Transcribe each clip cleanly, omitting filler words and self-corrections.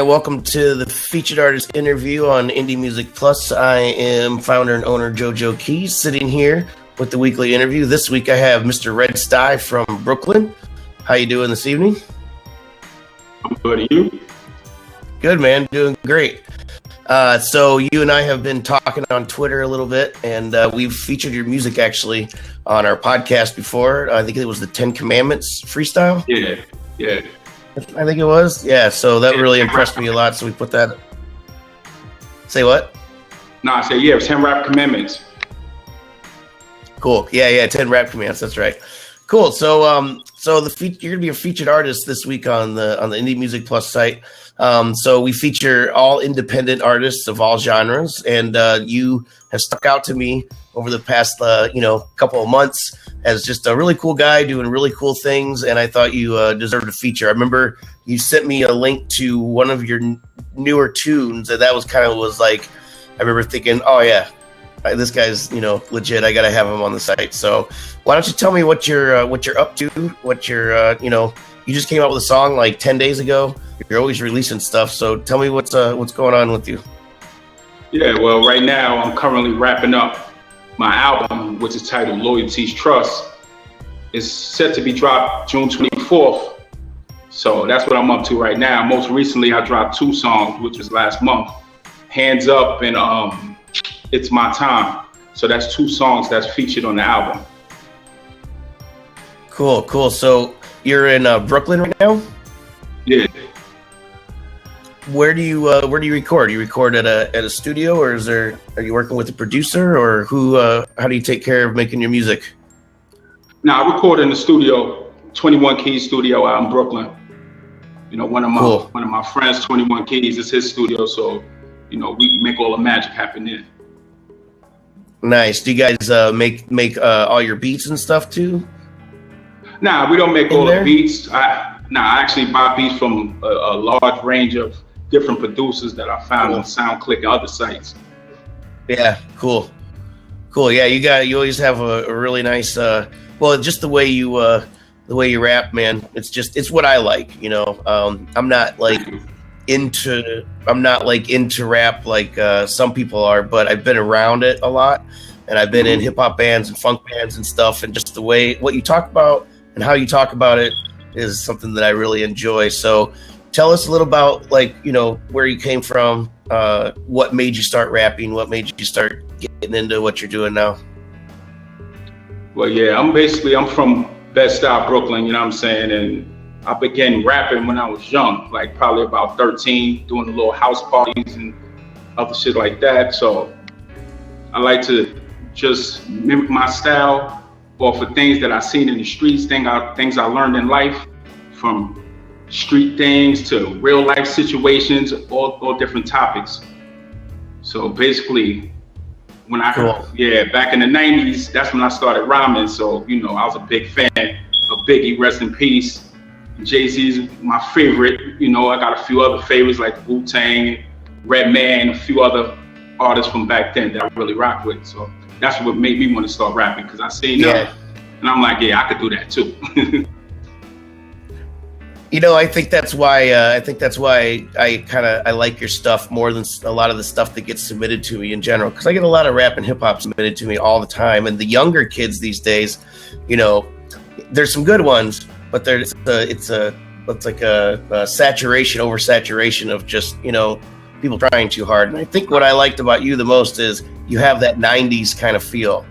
Hi, welcome to the featured artist interview on Indie Music Plus. I am founder and owner JoJo Keys, sitting here with the weekly interview. This week I have Mr. Red-Stuy from Brooklyn. How you doing this evening? I'm good. And you? Good, man. Doing great. So you and I have been talking on Twitter a little bit, and we've featured your music actually on our podcast before. I think it was the 10 Commandments freestyle. Yeah. I think it was. Yeah, so that really impressed me a lot, so we put that. Say what? No, I said, 10 rap commandments. Cool. Yeah, 10 rap commandments. That's right. Cool. So you're gonna be a featured artist this week on the Indie Music Plus site. So we feature all independent artists of all genres, and you have stuck out to me over the past couple of months as just a really cool guy doing really cool things, and I thought you deserved a feature. I remember you sent me a link to one of your newer tunes, and that was like, I remember thinking, oh yeah, this guy's legit. I gotta have him on the site. So why don't you tell me what you're up to? What you're you just came out with a song like 10 days ago. You're always releasing stuff, so tell me what's going on with you. Yeah, well, right now I'm currently wrapping up my album, which is titled Loyalty's Trust. It's set to be dropped June 24th. So that's what I'm up to right now. Most recently, I dropped 2 songs, which was last month. Hands Up and It's My Time. So that's 2 songs that's featured on the album. Cool. So you're in Brooklyn right now? Yeah. Where do you record? Do you record at a studio, or are you working with a producer, or who? How do you take care of making your music? Now I record in the studio, 21 Keys Studio out in Brooklyn. One of my friends, 21 Keys, is his studio, so we make all the magic happen there. Nice. Do you guys make all your beats and stuff too? Nah, we don't make all the beats. I actually buy beats from a large range of different producers that I found on SoundClick and other sites. Yeah, cool. Yeah, you always have a really nice. Just the way you rap, man. It's what I like. I'm not like into rap like some people are, but I've been around it a lot, and I've been in hip hop bands and funk bands and stuff, and just the way what you talk about and how you talk about it is something that I really enjoy. So tell us a little about where you came from, what made you start rapping, what made you start getting into what you're doing now. Well, yeah, I'm from Red-Stuy, Brooklyn, you know what I'm saying? And I began rapping when I was young, like probably about 13, doing the little house parties and other shit like that. So I like to just mimic my style off of things that I seen in the streets, things I learned in life, from street things to real life situations, all different topics. So basically, when back in the 90s, that's when I started rhyming. So, I was a big fan of Biggie, rest in peace. Jay-Z's my favorite. I got a few other favorites like Wu-Tang, Redman, a few other artists from back then that I really rock with. So that's what made me want to start rapping, because I seen them, and I'm like, I could do that too. I think that's why I like your stuff more than a lot of the stuff that gets submitted to me in general, because I get a lot of rap and hip hop submitted to me all the time, and the younger kids these days, there's some good ones, but it's like a oversaturation of just people trying too hard. And I think what I liked about you the most is you have that 90s kind of feel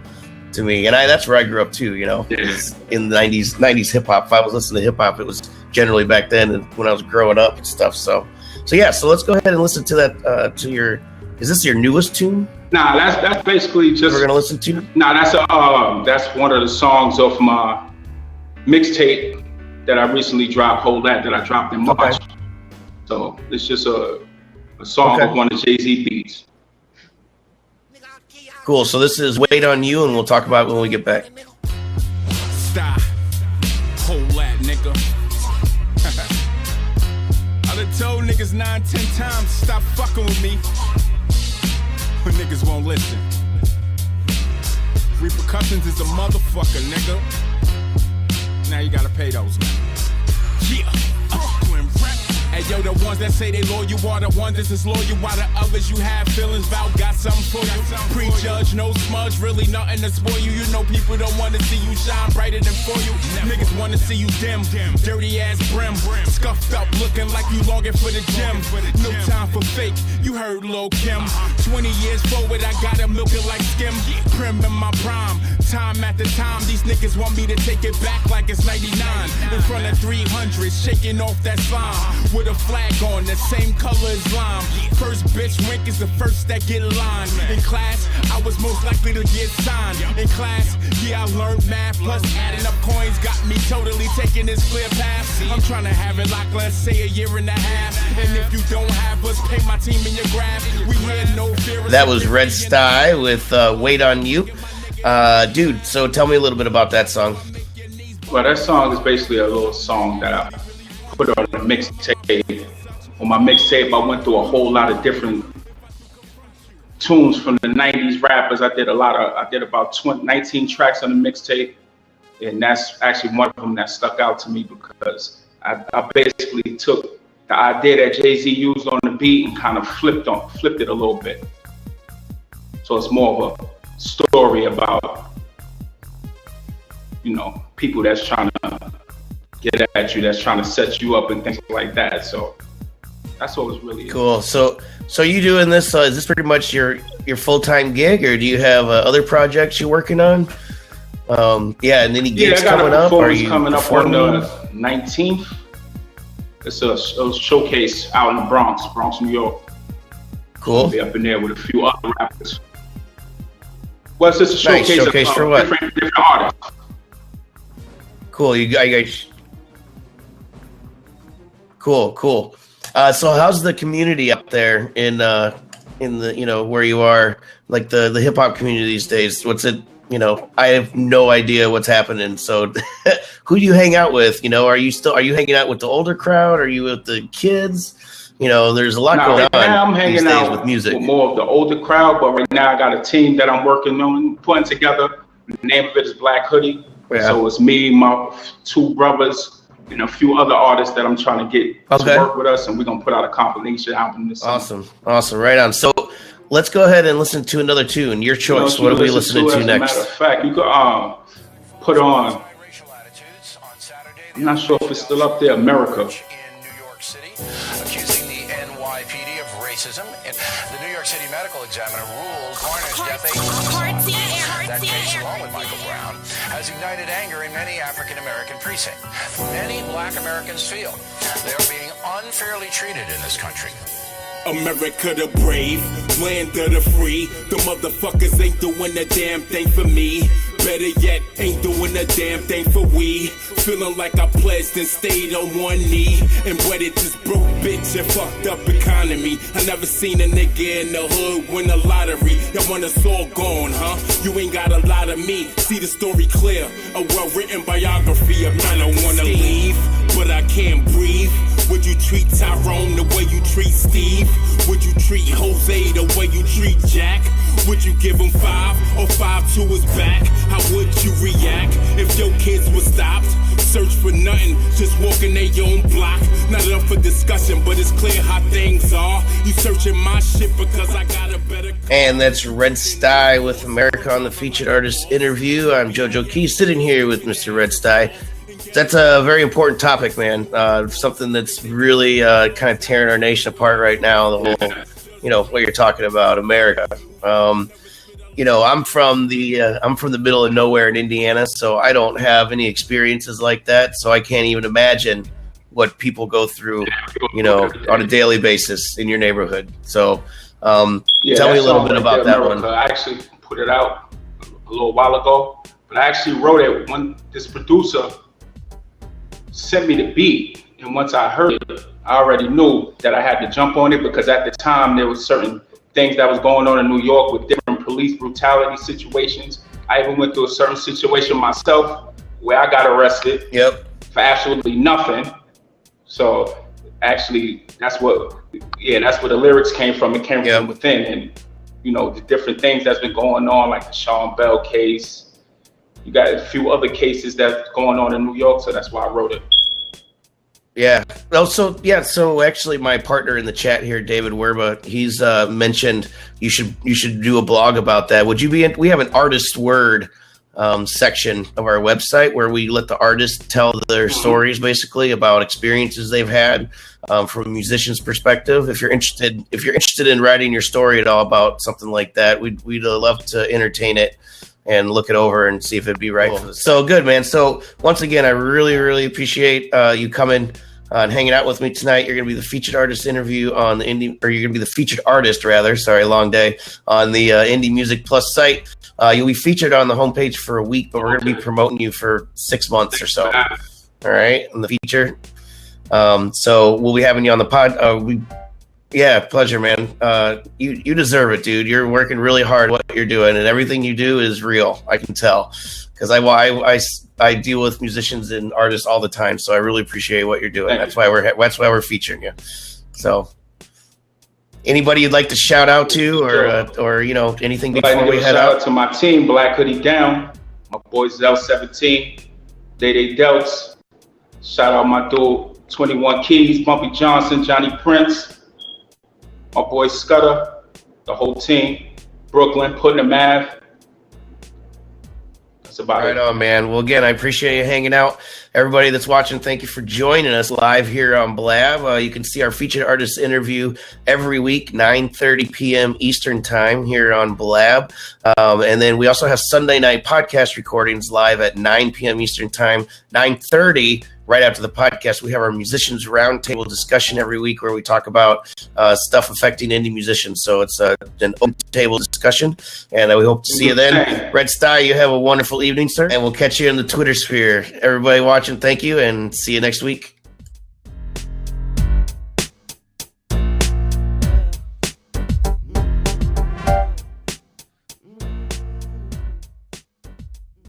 to me, and that's where I grew up too. In the 90s hip hop. If I was listening to hip hop, it was generally back then and when I was growing up and stuff. So let's go ahead and listen to that. Is this your newest tune? Nah, that's basically just we're gonna listen to. Nah, that's one of the songs off my mixtape that I recently dropped. Hold that I dropped in March. Okay. So it's just a song of one of Jay-Z beats. Cool. So this is Wait on You, and we'll talk about it when we get back. Stop. Hold that, nigga. I done told niggas 9-10 times to stop fucking with me, but niggas won't listen. Repercussions is a motherfucker, nigga. Now you gotta pay those. Yeah. Brooklyn rap. And yo, the ones that say they loyal are the ones that's loyal, while the others you have feelings about got something for you. Prejudge, no smudge, really nothing to spoil you. You know people don't want to see you shine brighter than for you. Niggas want to see you dim, dirty ass brim, scuffed up, looking like you longing for the gym. No time for fake, you heard Lil' Kim. 20 years forward, I got him milking like skim. Prim in my prime, time after time, these niggas want me to take it back like it's 99. In front of 300, shaking off that slime with a flag on the same color as lime. First bitch wink is the first that get lined. In class, I was most likely to get signed. In class, yeah, I learned math, plus adding up coins got me totally taking this clear path. I'm trying to have it like, let's say, a year and a half. And if you don't have us, pay my team in your graph. We had no fear. That was Red-Stuy with Wait on You. Dude, so tell me a little bit about that song. Well, that song is basically a little song that I put on a mixtape. On my mixtape, I went through a whole lot of different tunes from the 90s rappers. I did about 19 tracks on the mixtape. And that's actually one of them that stuck out to me because I basically took the idea that Jay-Z used on the beat and kind of flipped it a little bit. So it's more of a story about, you know, people that's trying to get at you, that's trying to set you up and things like that. So that's what was really cool. So you doing this? Is this pretty much your full-time gig, or do you have other projects you're working on? Yeah, and any gigs coming up? Are you coming up on the 19th? It's a showcase out in the Bronx, New York. Cool. I'll be up in there with a few other rappers. Well, it's just a showcase, nice. Showcase for what? Different artists. Cool. You guys. Cool. So how's the community up there in the, you know, where you are, like the hip hop community these days? What's it? You know, I have no idea what's happening. So who do you hang out with? You know, are you hanging out with the older crowd? Are you with the kids? You know, there's a lot going on. Now I'm hanging out with music. With more of the older crowd, but right now I got a team that I'm working on putting together. The name of it is Black Hoodie. Yeah. So it's me, my two brothers, and a few other artists that I'm trying to get to work with us, and we're gonna put out a compilation album this summer. Awesome, right on. So let's go ahead and listen to another tune. Your choice. What are we listening to next? As a matter of fact, you could put on. I'm not sure if it's still up there. America. In New York City, accusing the NYPD of racism. And the New York City Medical Examiner ruled coroner's death. That case, along with Michael Brown, has ignited anger in many African American precincts. Many Black Americans feel they are being unfairly treated in this country. America the brave, land of the free. The motherfuckers ain't doing a damn thing for me. Better yet, ain't doing a damn thing for we. Feeling like I pledged and stayed on one knee and wedded this broke bitch and fucked up economy. I never seen a nigga in the hood win a lottery. Y'all want us all gone, huh? You ain't got a lot of me. See the story clear, a well-written biography of mine. I wanna leave, but I can't breathe. Would you treat Tyrone the way you treat Steve? Would you treat Jose the way you treat Jack? Would you give him 5 or 5 to his back? How would you react if your kids were stopped? Search for nothing, just walking their own block. Not up for discussion, but it's clear how things are. You searching my shit because I got a better. And that's Red-Stuy with America on the Featured Artist Interview. I'm JoJo Key, sitting here with Mr. Red-Stuy. That's a very important topic, man. Something that's really kind of tearing our nation apart right now. The whole, you know, what you're talking about, America. You know, I'm from the middle of nowhere in Indiana, so I don't have any experiences like that. So I can't even imagine what people go through, you know, on a daily basis in your neighborhood. So tell me a little bit about that one. I actually put it out a little while ago, but I actually wrote it when this producer sent me the beat, and once I heard it, I already knew that I had to jump on it because at the time there was certain things that was going on in New York with different police brutality situations. I even went through a certain situation myself where I got arrested for absolutely nothing. So actually, that's where the lyrics came from. It came from within, and you know the different things that's been going on, like the Sean Bell case. You got a few other cases that's going on in New York, so that's why I wrote it. Yeah. Oh, so actually, my partner in the chat here, David Werba, he's mentioned you should do a blog about that. Would you be? We have an artist word section of our website where we let the artists tell their stories, basically about experiences they've had from a musician's perspective. If you're interested in writing your story at all about something like that, we'd love to entertain it and look it over and see if it'd be right. Cool. So good, man. So once again, I really, really appreciate you coming and hanging out with me tonight. You're going to be the featured artist interview on the you're going to be the featured artist rather. Sorry, long day on the Indie Music Plus site. You'll be featured on the homepage for a week, but we're going to be promoting you for 6 months or so. All right, on the feature. So we'll be having you on the pod. Yeah, pleasure, man. You deserve it, dude. You're working really hard what you're doing, and everything you do is real. I can tell because I deal with musicians and artists all the time, so I really appreciate what you're doing. That's why we're featuring you. So, anybody you'd like to shout out to, or anything before we head out? Shout out to my team, Black Hoodie Down, my boys L17, Day Delts. Shout out my dude 21 Keys, Bumpy Johnson, Johnny Prince, my boy Scudder, the whole team, Brooklyn, Putnam Ave. Right on, man. Well, again, I appreciate you hanging out. Everybody that's watching, thank you for joining us live here on Blab. You can see our featured artist interview every week, 9:30 p.m. Eastern time here on Blab. And then we also have Sunday night podcast recordings live at 9 p.m. Eastern time, 9:30 right after the podcast. We have our musicians roundtable discussion every week where we talk about stuff affecting indie musicians. So it's an open table discussion, and we hope to see you then. Red-Stuy, you have a wonderful evening, sir, and we'll catch you in the Twitter sphere. Everybody watching, thank you, and see you next week.